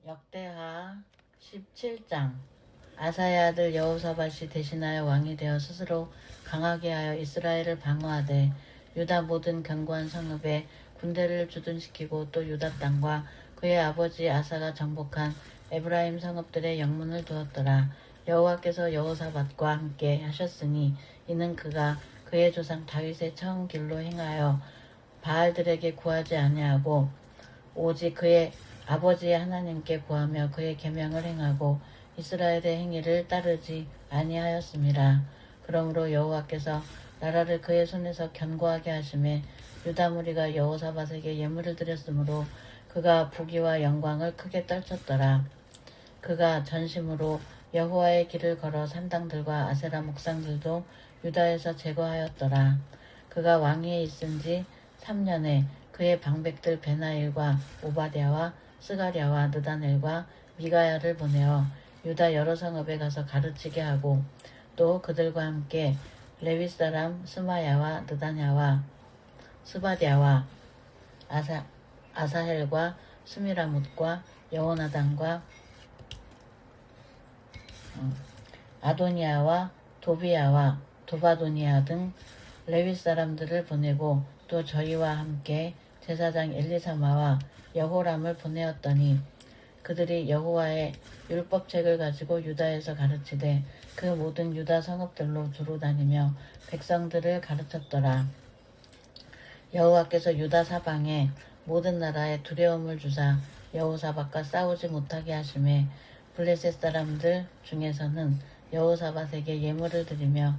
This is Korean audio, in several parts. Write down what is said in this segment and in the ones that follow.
역대하 17장. 아사의 아들 여호사밧이 대신하여 왕이 되어 스스로 강하게 하여 이스라엘을 방어하되 유다 모든 견고한 성읍에 군대를 주둔시키고 또 유다 땅과 그의 아버지 아사가 정복한 에브라임 성읍들의 영문을 두었더라. 여호와께서 여호사밧과 함께 하셨으니 이는 그가 그의 조상 다윗의 처음 길로 행하여 바알들에게 구하지 아니하고 오직 그의 아버지의 하나님께 구하며 그의 계명을 행하고 이스라엘의 행위를 따르지 아니하였음이라. 그러므로 여호와께서 나라를 그의 손에서 견고하게 하심에 유다 무리가 여호사밧에게 예물을 드렸으므로 그가 부귀와 영광을 크게 떨쳤더라. 그가 전심으로 여호와의 길을 걸어 산당들과 아세라 목상들도 유다에서 제거하였더라. 그가 왕위에 있은 지 3년에 그의 방백들 베나일과 오바댜와 스가랴와 느다넬과 미가야를 보내어 유다 여러 성읍에 가서 가르치게 하고 또 그들과 함께 레위 사람 스마야와 느다냐와 스바랴와 아사헬과 스미라뭇과 여호나단과 아도니아와 도비야와 도바도니아 등 레위 사람들을 보내고 또 저희와 함께 제사장 엘리사마와 여호람을 보내었더니 그들이 여호와의 율법책을 가지고 유다에서 가르치되 그 모든 유다 성읍들로 두루 다니며 백성들을 가르쳤더라. 여호와께서 유다 사방에 모든 나라에 두려움을 주사 여호사밧과 싸우지 못하게 하심에 블레셋 사람들 중에서는 여호사밧에게 예물을 드리며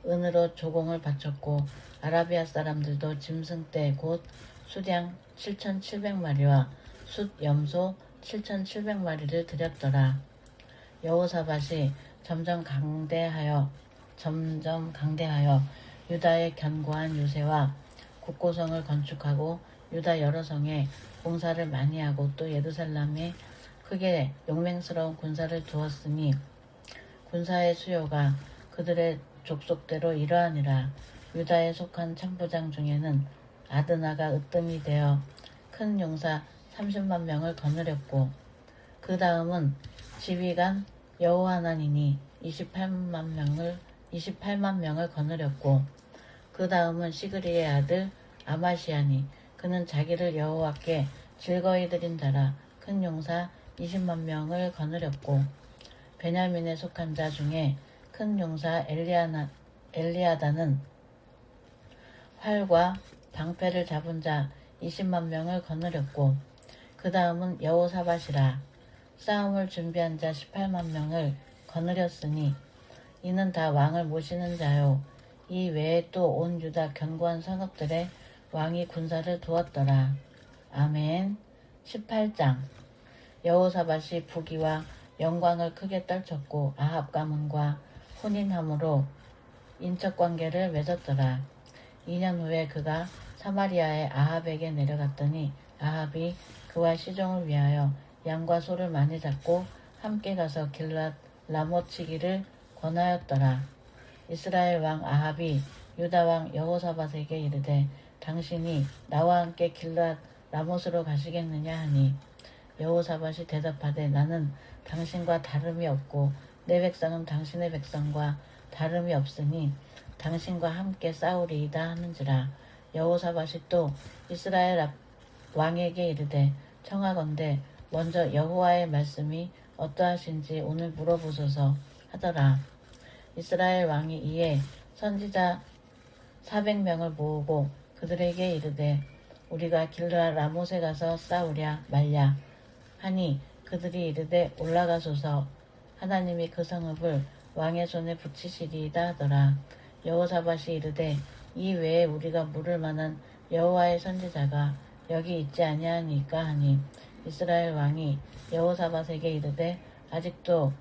은으로 조공을 바쳤고 아라비아 사람들도 짐승떼 곧 수량 7,700마리와 숫 염소 7,700마리를 드렸더라. 여호사밧이 점점 강대하여 유다의 견고한 요새와 국고성을 건축하고 유다 여러 성에 공사를 많이 하고 또 예루살렘에 크게 용맹스러운 군사를 두었으니 군사의 수요가 그들의 족속대로 이러하니라. 유다에 속한 천부장 중에는 아드나가 으뜸이 되어 큰 용사 30만 명을 거느렸고 그 다음은 지휘관 여호하나니니 28만 명을 거느렸고 그 다음은 시그리의 아들 아마시아니 그는 자기를 여호와께 즐거이 드린 자라 큰 용사 20만 명을 거느렸고 베냐민에 속한 자 중에 큰 용사 엘리아다는 활과 방패를 잡은 자 20만 명을 거느렸고 그 다음은 여호사밧이라 싸움을 준비한 자 18만 명을 거느렸으니 이는 다 왕을 모시는 자요. 이 외에 또 온 유다 견고한 성읍들에 왕이 군사를 두었더라. 아멘. 18장. 여호사밧이 부귀와 영광을 크게 떨쳤고 아합 가문과 혼인함으로 인척관계를 맺었더라. 2년 후에 그가 사마리아의 아합에게 내려갔더니 아합이 그와 시종을 위하여 양과 소를 많이 잡고 함께 가서 길랏 라못 치기를 권하였더라. 이스라엘 왕 아합이 유다 왕 여호사밧에게 이르되 당신이 나와 함께 길랏 라못으로 가시겠느냐 하니 여호사밧이 대답하되 나는 당신과 다름이 없고 내 백성은 당신의 백성과 다름이 없으니 당신과 함께 싸우리이다 하는지라. 여호사밧이 또 이스라엘 왕에게 이르되 청하건대 먼저 여호와의 말씀이 어떠하신지 오늘 물어보소서 하더라. 이스라엘 왕이 이에 선지자 400명을 모으고 그들에게 이르되 우리가 길르앗 라못에 가서 싸우랴 말랴 하니 그들이 이르되 올라가소서 하나님이 그 성읍을 왕의 손에 붙이시리이다 하더라. 여호사밧이 이르되 이 외에 우리가 물을 만한 여호와의 선지자가 여기 있지 아니하니까 하니 이스라엘 왕이 여호사밧에게 이르되 아직도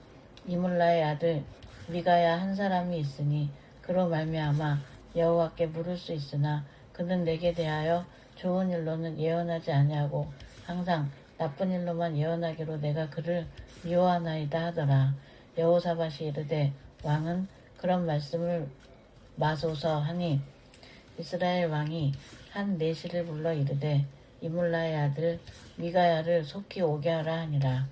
이물라의 아들 미가야 한 사람이 있으니 그로 말미암아 여호와께 물을 수 있으나 그는 내게 대하여 좋은 일로는 예언하지 아니하고 항상 나쁜 일로만 예언하기로 내가 그를 미워하나이다 하더라. 여호사밧이 이르되 왕은 그런 말씀을 마소서 하니 이스라엘 왕이 한 내시를 불러 이르되 이물라의 아들 미가야를 속히 오게 하라 하니라.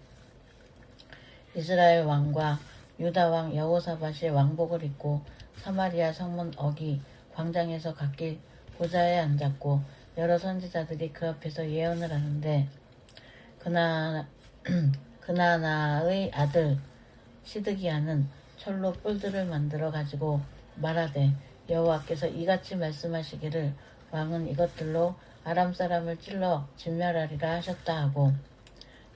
이스라엘 왕과 유다 왕 여호사밧이 왕복을 입고 사마리아 성문 어기 광장에서 각기 보좌에 앉았고 여러 선지자들이 그 앞에서 예언을 하는데 그나나의 아들 시드기야는 철로 뿔들을 만들어 가지고 말하되 여호와께서 이같이 말씀하시기를 왕은 이것들로 아람 사람을 찔러 진멸하리라 하셨다 하고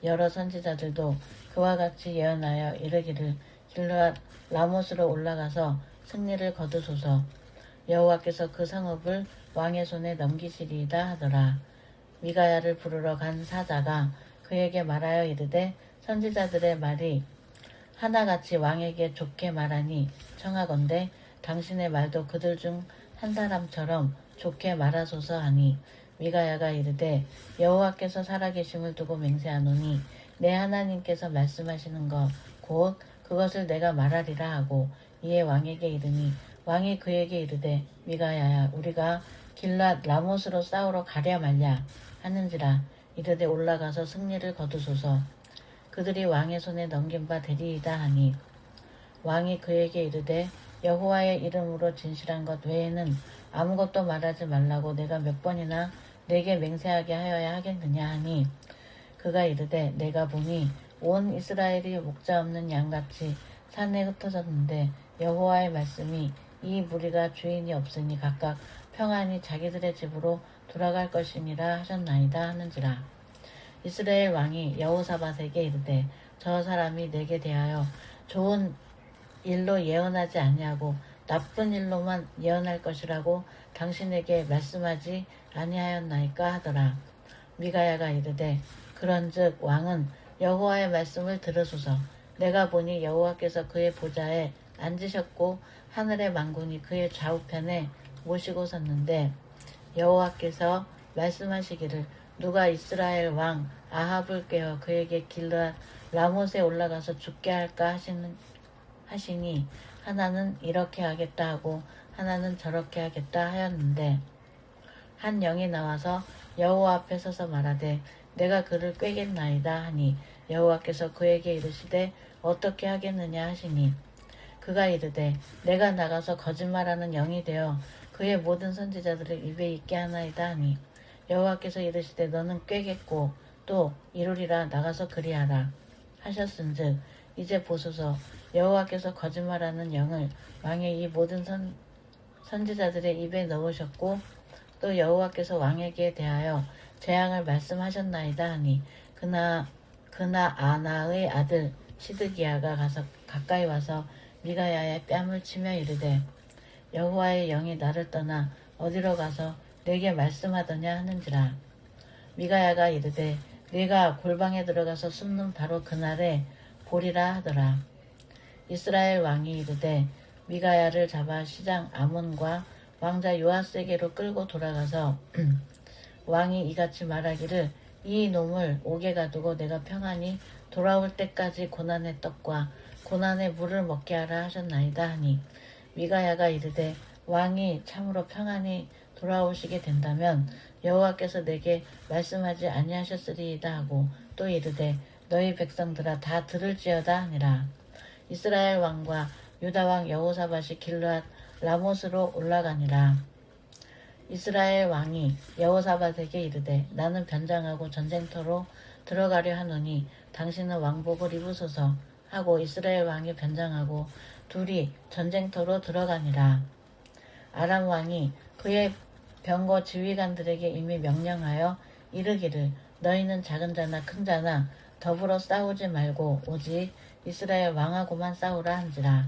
여러 선지자들도 그와 같이 예언하여 이르기를 길르앗 라못으로 올라가서 승리를 거두소서 여호와께서 그 성읍을 왕의 손에 넘기시리이다 하더라. 미가야를 부르러 간 사자가 그에게 말하여 이르되 선지자들의 말이 하나같이 왕에게 좋게 말하니 청하건대 당신의 말도 그들 중 한 사람처럼 좋게 말하소서 하니 미가야가 이르되 여호와께서 살아계심을 두고 맹세하노니 내 하나님께서 말씀하시는 것 곧 그것을 내가 말하리라 하고 이에 왕에게 이르니 왕이 그에게 이르되 미가야야 우리가 길랏 라못으로 싸우러 가랴 말랴 하는지라 이르되 올라가서 승리를 거두소서 그들이 왕의 손에 넘긴 바 되리이다 하니 왕이 그에게 이르되 여호와의 이름으로 진실한 것 외에는 아무것도 말하지 말라고 내가 몇 번이나 내게 맹세하게 하여야 하겠느냐 하니 그가 이르되 내가 보니 온 이스라엘이 목자 없는 양같이 산에 흩어졌는데 여호와의 말씀이 이 무리가 주인이 없으니 각각 평안히 자기들의 집으로 돌아갈 것이니라 하셨나이다 하는지라. 이스라엘 왕이 여호사밧에게 이르되 저 사람이 내게 대하여 좋은 일로 예언하지 아니하고 나쁜 일로만 예언할 것이라고 당신에게 말씀하지 아니하였나이까 하더라. 미가야가 이르되 그런즉 왕은 여호와의 말씀을 들으소서. 내가 보니 여호와께서 그의 보좌에 앉으셨고 하늘의 만군이 그의 좌우편에 모시고 섰는데 여호와께서 말씀하시기를 누가 이스라엘 왕 아합을 깨어 그에게 길르앗 라못에 올라가서 죽게 할까 하시니 하나는 이렇게 하겠다 하고 하나는 저렇게 하겠다 하였는데 한 영이 나와서 여호와 앞에 서서 말하되 내가 그를 꾀겠나이다 하니 여호와께서 그에게 이르시되 어떻게 하겠느냐 하시니 그가 이르되 내가 나가서 거짓말하는 영이 되어 그의 모든 선지자들을 입에 있게 하나이다 하니 여호와께서 이르시되 너는 꾀겠고 또 이루리라 나가서 그리하라 하셨은즉 이제 보소서 여호와께서 거짓말하는 영을 왕의 이 모든 선지자들의 입에 넣으셨고 또 여호와께서 왕에게 대하여 재앙을 말씀하셨나이다 하니 그나아나의 아들 시드기야가 가서 가까이 와서 미가야의 뺨을 치며 이르되 여호와의 영이 나를 떠나 어디로 가서 내게 말씀하더냐 하는지라. 미가야가 이르되 네가 골방에 들어가서 숨는 바로 그날에 보리라 하더라. 이스라엘 왕이 이르되 미가야를 잡아 시장 아몬과 왕자 요아스에게로 끌고 돌아가서 왕이 이같이 말하기를 이 놈을 옥에 가두고 내가 평안히 돌아올 때까지 고난의 떡과 고난의 물을 먹게 하라 하셨나이다 하니 미가야가 이르되 왕이 참으로 평안히 돌아오시게 된다면 여호와께서 내게 말씀하지 아니하셨으리이다 하고 또 이르되 너희 백성들아 다 들을지어다 하니라. 이스라엘 왕과 유다 왕 여호사밧이 길르앗 라못으로 올라가니라. 이스라엘 왕이 여호사밧에게 이르되 나는 변장하고 전쟁터로 들어가려 하노니 당신은 왕복을 입으소서 하고 이스라엘 왕이 변장하고 둘이 전쟁터로 들어가니라. 아람 왕이 그의 병거 지휘관들에게 이미 명령하여 이르기를 너희는 작은 자나 큰 자나 더불어 싸우지 말고 오직 이스라엘 왕하고만 싸우라 한지라.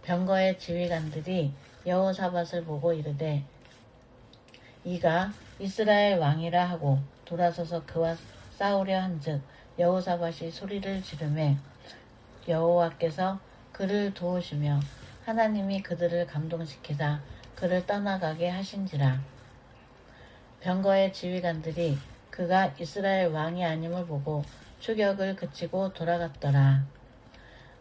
병거의 지휘관들이 여호사밧을 보고 이르되 이가 이스라엘 왕이라 하고 돌아서서 그와 싸우려 한즉 여호사밧이 소리를 지르매 여호와께서 그를 도우시며 하나님이 그들을 감동시키사 그를 떠나가게 하신지라. 병거의 지휘관들이 그가 이스라엘 왕이 아님을 보고 추격을 그치고 돌아갔더라.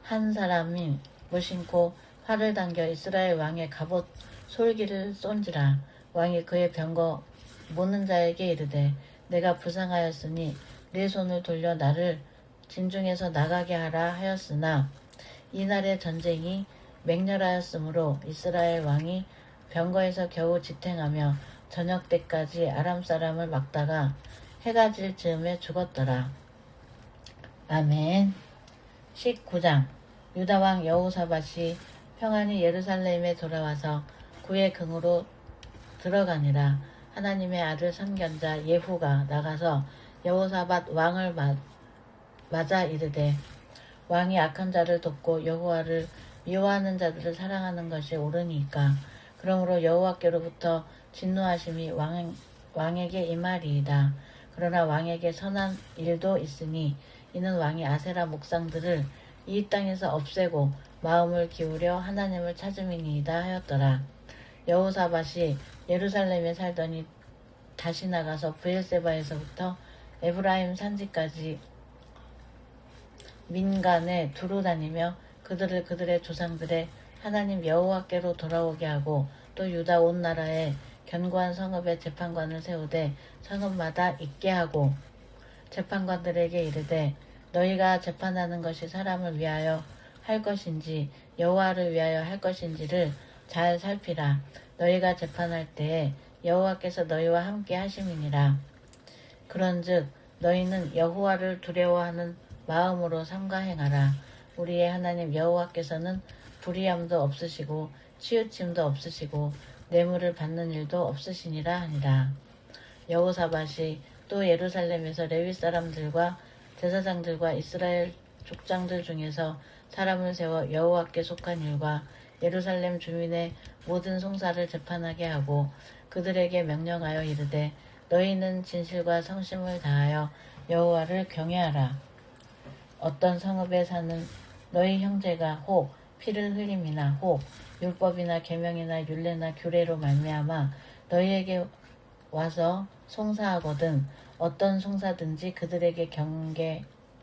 한 사람이 무심코 활을 당겨 이스라엘 왕의 갑옷 솔기를 쏜지라. 왕이 그의 병거 모는 자에게 이르되 내가 부상하였으니 네 손을 돌려 나를 진중에서 나가게 하라 하였으나 이날의 전쟁이 맹렬하였으므로 이스라엘 왕이 병거에서 겨우 지탱하며 저녁 때까지 아람 사람을 막다가 해가 질 즈음에 죽었더라. 아멘. 19장. 유다왕 여호사밧이 평안히 예루살렘에 돌아와서 그의 궁으로 들어가니라. 하나님의 아들 선견자 예후가 나가서 여호사밧 왕을 맞아 이르되 왕이 악한 자를 돕고 여호와를 미워하는 자들을 사랑하는 것이 옳으니까. 그러므로 여호와께로부터 진노하심이 왕에게 임하리이다. 그러나 왕에게 선한 일도 있으니 이는 왕이 아세라 목상들을 이 땅에서 없애고 마음을 기울여 하나님을 찾음이니이다 하였더라. 여호사밧이 예루살렘에 살더니 다시 나가서 브엘세바에서부터 에브라임 산지까지 민간에 두루 다니며 그들을 그들의 조상들의 하나님 여호와께로 돌아오게 하고 또 유다 온 나라에 견고한 성읍에 재판관을 세우되 성읍마다 있게 하고 재판관들에게 이르되 너희가 재판하는 것이 사람을 위하여 할 것인지 여호와를 위하여 할 것인지를 잘 살피라. 너희가 재판할 때에 여호와께서 너희와 함께 하심이니라. 그런즉 너희는 여호와를 두려워하는 마음으로 삼가 행하라. 우리의 하나님 여호와께서는 불의함도 없으시고 치우침도 없으시고 뇌물을 받는 일도 없으시니라 하니라. 여호사밧이 또 예루살렘에서 레위 사람들과 제사장들과 이스라엘 족장들 중에서 사람을 세워 여호와께 속한 일과 예루살렘 주민의 모든 송사를 재판하게 하고 그들에게 명령하여 이르되 너희는 진실과 성심을 다하여 여호와를 경외하라. 어떤 성읍에 사는 너희 형제가 혹 피를 흘림이나 혹 율법이나 계명이나 율례나 규례로 말미암아 너희에게 와서 송사하거든 어떤 송사든지 그들에게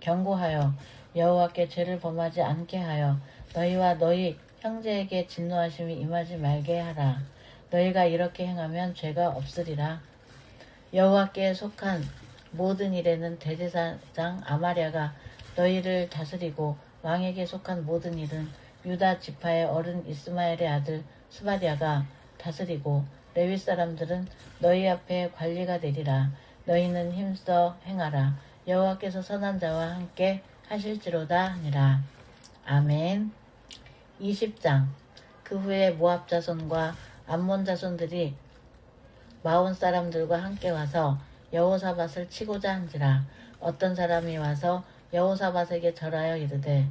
경고하여 여호와께 죄를 범하지 않게 하여 너희와 너희 형제에게 진노하심이 임하지 말게 하라. 너희가 이렇게 행하면 죄가 없으리라. 여호와께 속한 모든 일에는 대제사장 아마랴가 너희를 다스리고 왕에게 속한 모든 일은 유다 지파의 어른 이스마엘의 아들 스바랴가 다스리고 레위 사람들은 너희 앞에 관리가 되리라. 너희는 힘써 행하라. 여호와께서 선한 자와 함께 하실지로다 하니라. 아멘. 20장. 그 후에 모압 자손과 암몬 자손들이 마온 사람들과 함께 와서 여호사밧을 치고자 한지라. 어떤 사람이 와서 여호사밧에게 전하여 이르되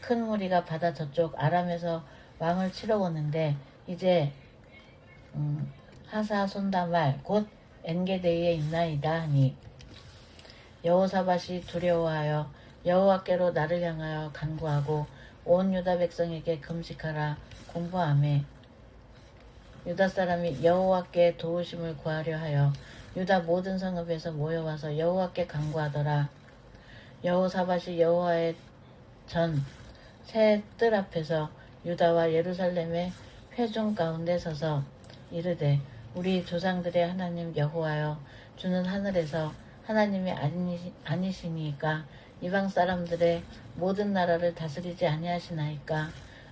큰 무리가 바다 저쪽 아람에서 왕을 치러 오는데 이제 하사 손다말 곧 엔게데이에 있나이다 하니 여호사밧이 두려워하여 여호와께로 나를 향하여 간구하고 온 유다 백성에게 금식하라 공부하매 유다 사람이 여호와께 도우심을 구하려 하여 유다 모든 성읍에서 모여와서 여호와께 간구하더라. 여호사밧이 여호와의 전 새 뜰 앞에서 유다와 예루살렘의 회중 가운데 서서 이르되 우리 조상들의 하나님 여호와여 주는 하늘에서 하나님이 아니시니까 이방 사람들의 모든 나라를 다스리지 아니하시나이까.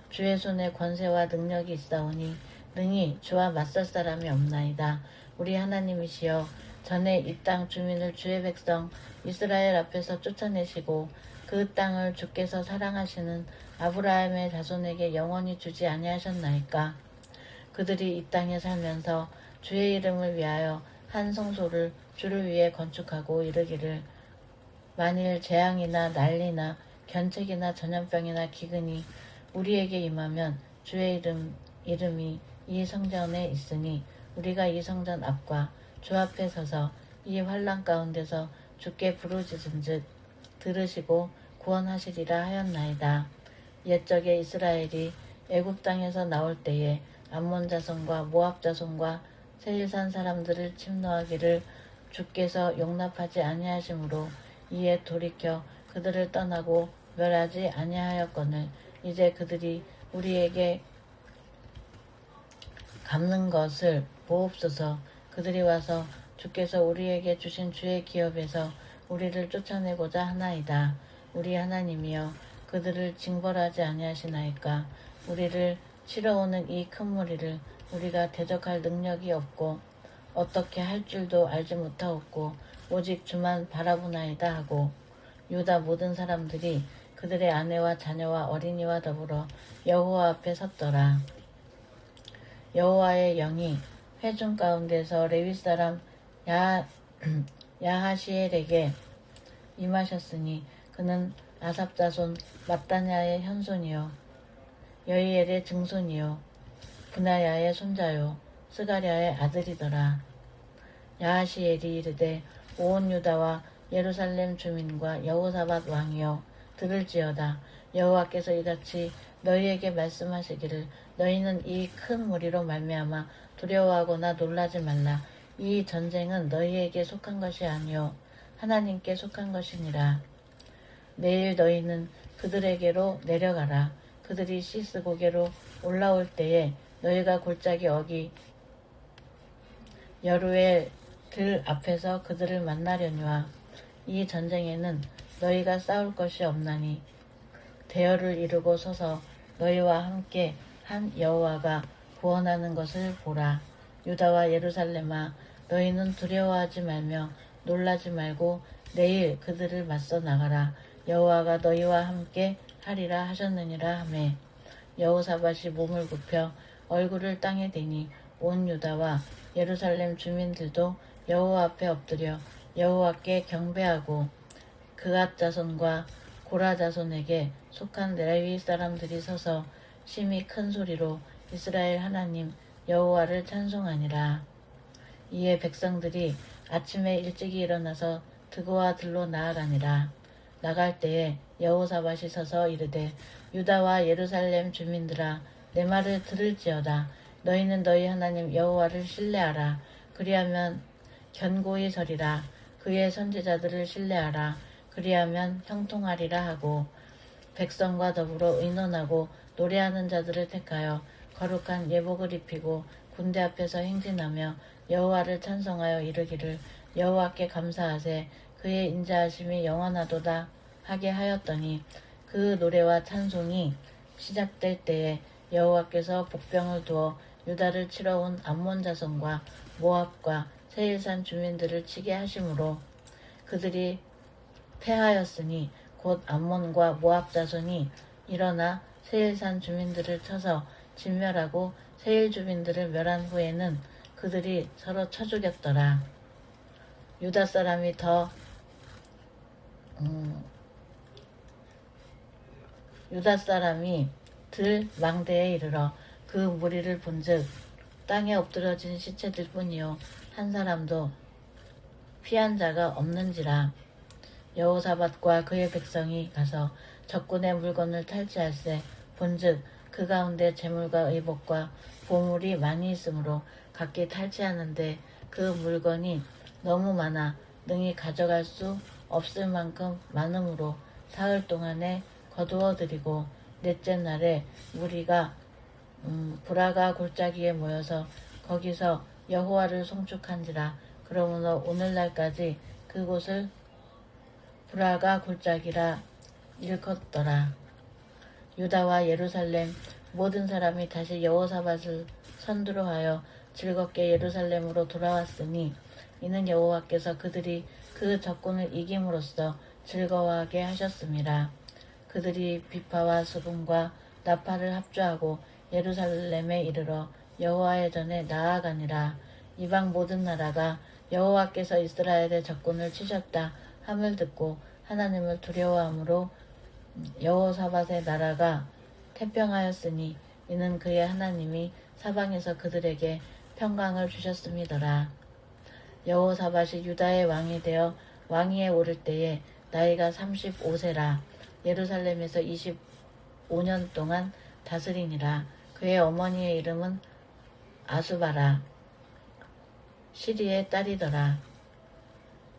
주의 손에 권세와 능력이 있사오니 능히 주와 맞설 사람이 없나이다. 우리 하나님이시여 전에 이 땅 주민을 주의 백성 이스라엘 앞에서 쫓아내시고 그 땅을 주께서 사랑하시는 아브라함의 자손에게 영원히 주지 아니하셨나이까. 그들이 이 땅에 살면서 주의 이름을 위하여 한 성소를 주를 위해 건축하고 이르기를 만일 재앙이나 난리나 견책이나 전염병이나 기근이 우리에게 임하면 주의 이름이 이 성전에 있으니 우리가 이 성전 앞과 주 앞에 서서 이 환난 가운데서 주께 부르짖은즉 들으시고 구원하시리라 하였나이다. 옛적에 이스라엘이 애굽 땅에서 나올 때에 암몬 자손과 모압 자손과 세일산 사람들을 침노하기를 주께서 용납하지 아니하심으로 이에 돌이켜 그들을 떠나고 멸하지 아니하였거늘 이제 그들이 우리에게 갚는 것을 보옵소서. 그들이 와서 주께서 우리에게 주신 주의 기업에서 우리를 쫓아내고자 하나이다. 우리 하나님이여 그들을 징벌하지 아니하시나이까. 우리를 치러오는 이 큰 무리를 우리가 대적할 능력이 없고 어떻게 할 줄도 알지 못하옵고 오직 주만 바라보나이다 하고 유다 모든 사람들이 그들의 아내와 자녀와 어린이와 더불어 여호와 앞에 섰더라. 여호와의 영이 회중 가운데서 레위 사람 야하시엘에게 임하셨으니 그는 아삽 자손 mat단야의 현손이요 여이엘의 증손이요 분하야의 손자요 스가랴의 아들이더라. 야하시엘이 이르되 온 유다와 예루살렘 주민과 여호사밧 왕이여 들을지어다. 여호와께서 이같이 너희에게 말씀하시기를 너희는 이 큰 무리로 말미암아 두려워하거나 놀라지 말라. 이 전쟁은 너희에게 속한 것이 아니요 하나님께 속한 것이니라. 내일 너희는 그들에게로 내려가라. 그들이 시스 고개로 올라올 때에 너희가 골짜기 어기 여루엘 들 앞에서 그들을 만나려니와 이 전쟁에는 너희가 싸울 것이 없나니 대열을 이루고 서서 너희와 함께 한 여호와가 구원하는 것을 보라. 유다와 예루살렘아 너희는 두려워하지 말며 놀라지 말고 내일 그들을 맞서 나가라. 여호와가 너희와 함께 하리라 하셨느니라 하매 여호사밧이 몸을 굽혀 얼굴을 땅에 대니 온 유다와 예루살렘 주민들도 여호와 앞에 엎드려 여호와께 경배하고 그앗 자손과 고라 자손에게 속한 레위 사람들이 서서 심히 큰 소리로 이스라엘 하나님 여호와를 찬송하니라. 이에 백성들이 아침에 일찍이 일어나서 드고와 들로 나아가니라. 나갈 때에 여호사밧이 서서 이르되 유다와 예루살렘 주민들아 내 말을 들을지어다. 너희는 너희 하나님 여호와를 신뢰하라. 그리하면 견고히 서리라. 그의 선지자들을 신뢰하라. 그리하면 형통하리라 하고 백성과 더불어 의논하고 노래하는 자들을 택하여 거룩한 예복을 입히고 군대 앞에서 행진하며 여호와를 찬송하여 이르기를 여호와께 감사하세 그의 인자하심이 영원하도다 하게 하였더니 그 노래와 찬송이 시작될 때에 여호와께서 복병을 두어 유다를 치러 온 암몬 자손과 모압과 세일산 주민들을 치게 하심으로 그들이 패하였으니 곧 암몬과 모압 자손이 일어나 세일산 주민들을 쳐서 진멸하고 세일 주민들을 멸한 후에는 그들이 서로 쳐 죽였더라. 유다 사람이 들 망대에 이르러 그 무리를 본즉 땅에 엎드러진 시체들 뿐이요 한 사람도 피한 자가 없는지라. 여호사밧과 그의 백성이 가서 적군의 물건을 탈취할세 본즉 그 가운데 재물과 의복과 보물이 많이 있으므로 각기 탈취하는데 그 물건이 너무 많아 능히 가져갈 수 없을 만큼 많으므로 사흘 동안에 거두어들이고 넷째 날에 무리가 브라가 골짜기에 모여서 거기서 여호와를 송축한지라. 그러므로 오늘날까지 그곳을 브라가 골짜기라 일컫더라. 유다와 예루살렘 모든 사람이 다시 여호사밧을 선두로 하여 즐겁게 예루살렘으로 돌아왔으니 이는 여호와께서 그들이 그 적군을 이김으로써 즐거워하게 하셨음이라. 그들이 비파와 수금과 나팔을 합주하고 예루살렘에 이르러 여호와의 전에 나아가니라. 이방 모든 나라가 여호와께서 이스라엘의 적군을 치셨다 함을 듣고 하나님을 두려워함으로 여호사밧의 나라가 태평하였으니 이는 그의 하나님이 사방에서 그들에게 평강을 주셨음이더라. 여호사밧이 유다의 왕이 되어 왕위에 오를 때에 나이가 35세라. 예루살렘에서 25년 동안 다스리니라. 그의 어머니의 이름은 아수바라 시리의 딸이더라.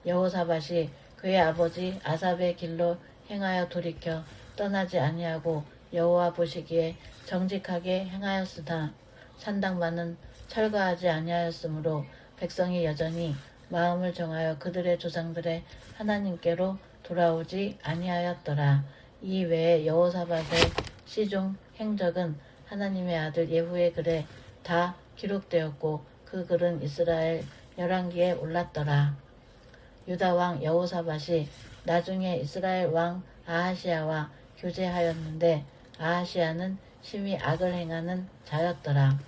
여호사밧이 그의 아버지 아삽의 길로 행하여 돌이켜 떠나지 아니하고 여호와 보시기에 정직하게 행하였으나 산당만은 철거하지 아니하였으므로 백성이 여전히 마음을 정하여 그들의 조상들의 하나님께로 돌아오지 아니하였더라. 이 외에 여호사밧의 시종 행적은 하나님의 아들 예후의 글에 다 기록되었고 그 글은 이스라엘 열왕기에 올랐더라. 유다 왕 여호사밧이 나중에 이스라엘 왕 아하시야와 교제하였는데 아하시야는 심히 악을 행하는 자였더라.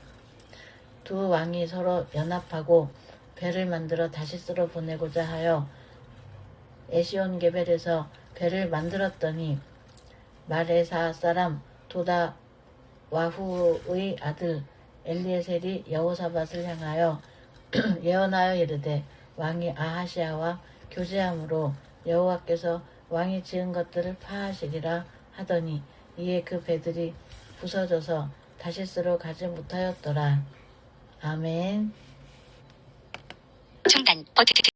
두 왕이 서로 연합하고 배를 만들어 다시스로 보내고자 하여 에시온게벨에서 배를 만들었더니 마레사 사람 도다와후의 아들 엘리에셀이 여호사밧을 향하여 예언하여 이르되 왕이 아하시야와 교제함으로 여호와께서 왕이 지은 것들을 파하시리라 하더니 이에 그 배들이 부서져서 다시스로 가지 못하였더라. 아멘. 중단 버튼